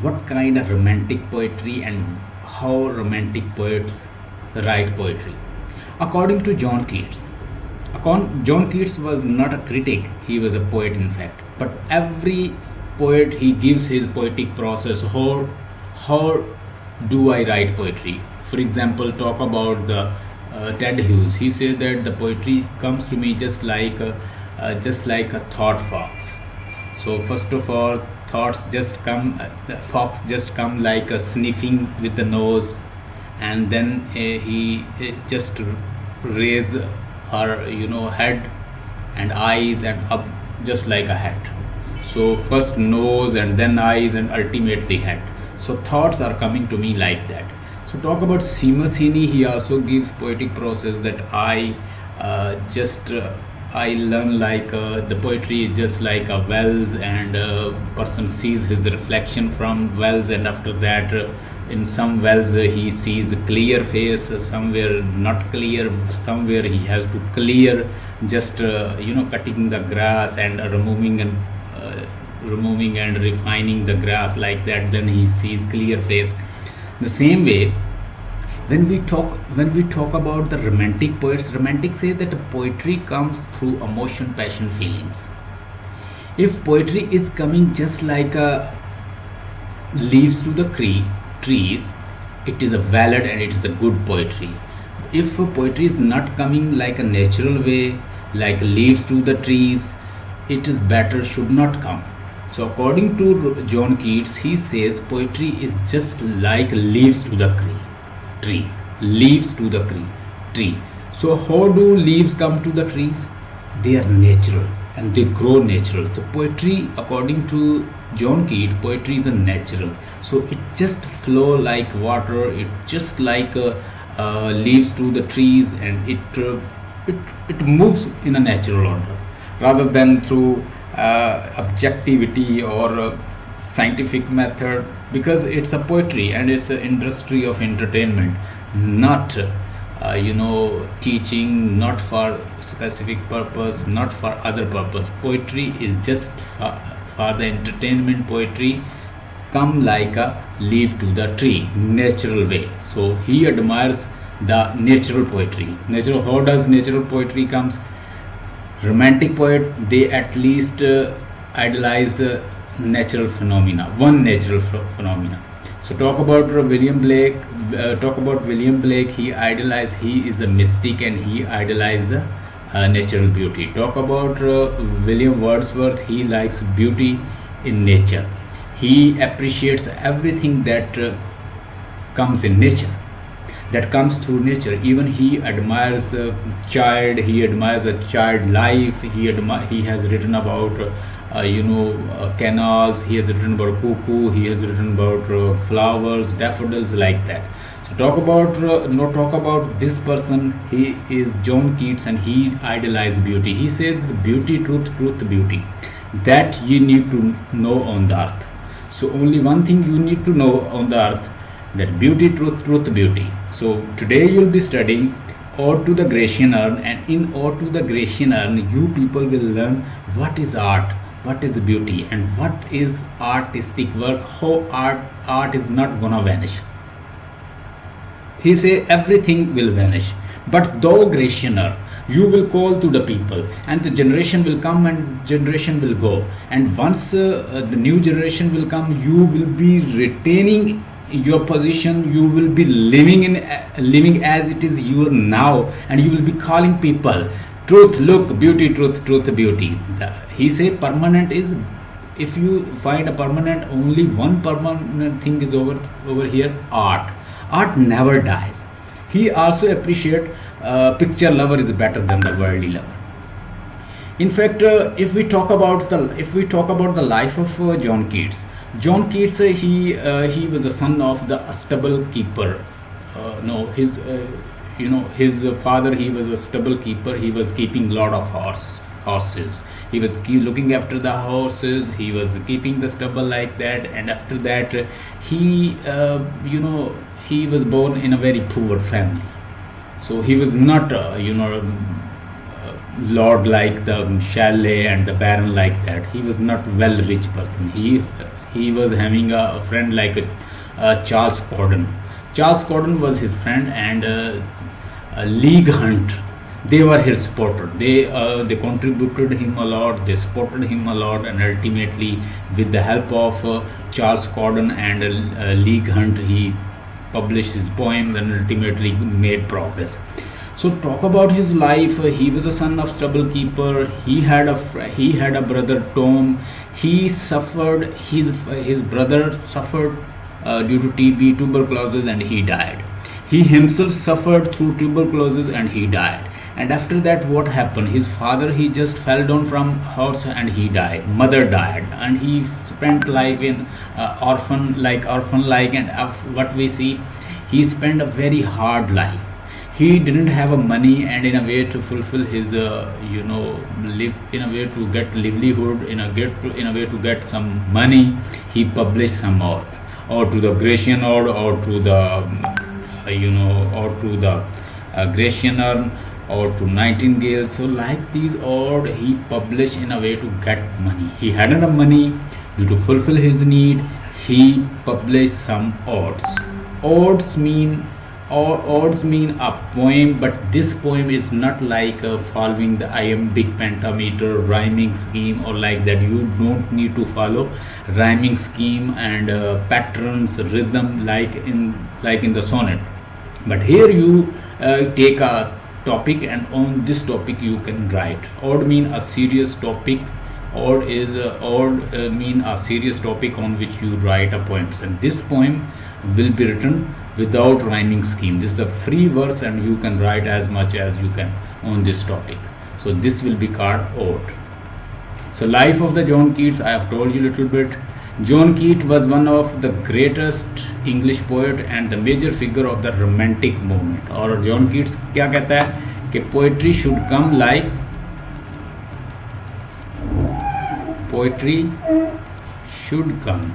what kind of romantic poetry and how romantic poets write poetry. According to John Keats, John Keats was not a critic, he was a poet in fact. But every poet he gives his poetic process. How do I write poetry? For example, talk about the Ted Hughes. He said that the poetry comes to me just like a thought fox. So first of all, thoughts just come, the fox just come like a sniffing with the nose, and then he just raise her head and eyes and up just like a hat. So first nose and then eyes and ultimately head. So thoughts are coming to me like that. So talk about Seamus Heaney. He also gives poetic process that just I learn like the poetry is just like a wells, and person sees his reflection from wells, and after that in some wells he sees a clear face, somewhere not clear, somewhere he has to clear, just cutting the grass and removing and refining the grass like that, then he sees clear face. The same way, when we talk about the romantic poets, romantic say that poetry comes through emotion, passion, feelings. If poetry is coming just like a leaves to the trees, it is a valid and it is a good poetry. If poetry is not coming like a natural way, like leaves to the trees, it is better should not come. So according to John Keats, he says poetry is just like leaves to the trees, leaves to the tree. So how do leaves come to the trees? They are natural and they grow natural. So poetry, according to John Keats, poetry is a natural. So it just flow like water, it just like leaves to the trees, and it moves in a natural order rather than through objectivity or scientific method, because it's a poetry and it's an industry of entertainment, not teaching, not for specific purpose, not for other purpose. Poetry is just for the entertainment. Poetry come like a leaf to the tree, natural way. So he admires the natural poetry. Natural, how does natural poetry comes? Romantic poet, they at least idolize natural phenomena, one natural phenomena. So talk about William Blake. He idolized. He is a mystic and he idolized natural beauty. Talk about William Wordsworth. He likes beauty in nature. He appreciates everything that comes in nature, that comes through nature. Even he admires a child. He admires a child life. He has written about canals. He has written about cuckoo. He has written about flowers, daffodils, like that. So talk about this person. He is John Keats and he idolizes beauty. He says beauty, truth, beauty, that you need to know on the earth. So only one thing you need to know on the earth, that beauty, truth, beauty. So today you'll be studying Ode to the Grecian Urn, and in Ode to the Grecian Urn, you people will learn what is art, what is beauty, and what is artistic work, how art is not gonna vanish. He say everything will vanish, but thou Grecian Urn, you will call to the people, and the generation will come and generation will go, and once the new generation will come, you will be retaining your position. You will be living as it is your now, and you will be calling people truth, look, beauty, truth, beauty. He say permanent is, if you find a permanent, only one permanent thing is over here, art never dies. He also appreciate picture lover is better than the worldly lover. In fact, if we talk about the life of John Keats, he was the son of the stable keeper. No, his father, he was a stable keeper. He was keeping lot of horses. He was looking after the horses. He was keeping the stable like that. And after that, he was born in a very poor family. So he was not lord like the Shelley and the baron like that. He was not well rich person. he was having a friend like Charles Gordon. Charles Gordon was his friend, and League Hunt, they were his supporter. They contributed him a lot, they supported him a lot, and ultimately with the help of Charles Gordon and League Hunt, he published his poem and ultimately made progress. So talk about his life. He was a son of stubble keeper. He had a brother Tom. He suffered. His brother suffered due to TB, tuberculosis, and he died. He himself suffered through tuberculosis and he died. And after that, what happened? His father, he just fell down from horse and he died. Mother died, and he spent life in orphan like. And what we see, he spent a very hard life. He didn't have a money, and in a way to fulfill his live, in a way to get livelihood, in a way to get some money, he published some art, or to the Grecian art, or to the or to the Grecian urn, or to Nightingale. So like these art he published in a way to get money. He had enough money to fulfill his need. He published some odes. Odes mean Odes mean a poem, but this poem is not like following the iambic pentameter rhyming scheme or like that. You don't need to follow rhyming scheme and patterns, rhythm like in the sonnet. But here you take a topic, and on this topic you can write. Ode mean a serious topic. Ode mean a serious topic on which you write a poem, and this poem will be written without rhyming scheme. This is a free verse, and you can write as much as you can on this topic. So this will be called ode. So life of the John Keats, I have told you a little bit. John Keats was one of the greatest English poet and the major figure of the romantic movement. और John Keats क्या कहता है कि poetry should come like poetry should come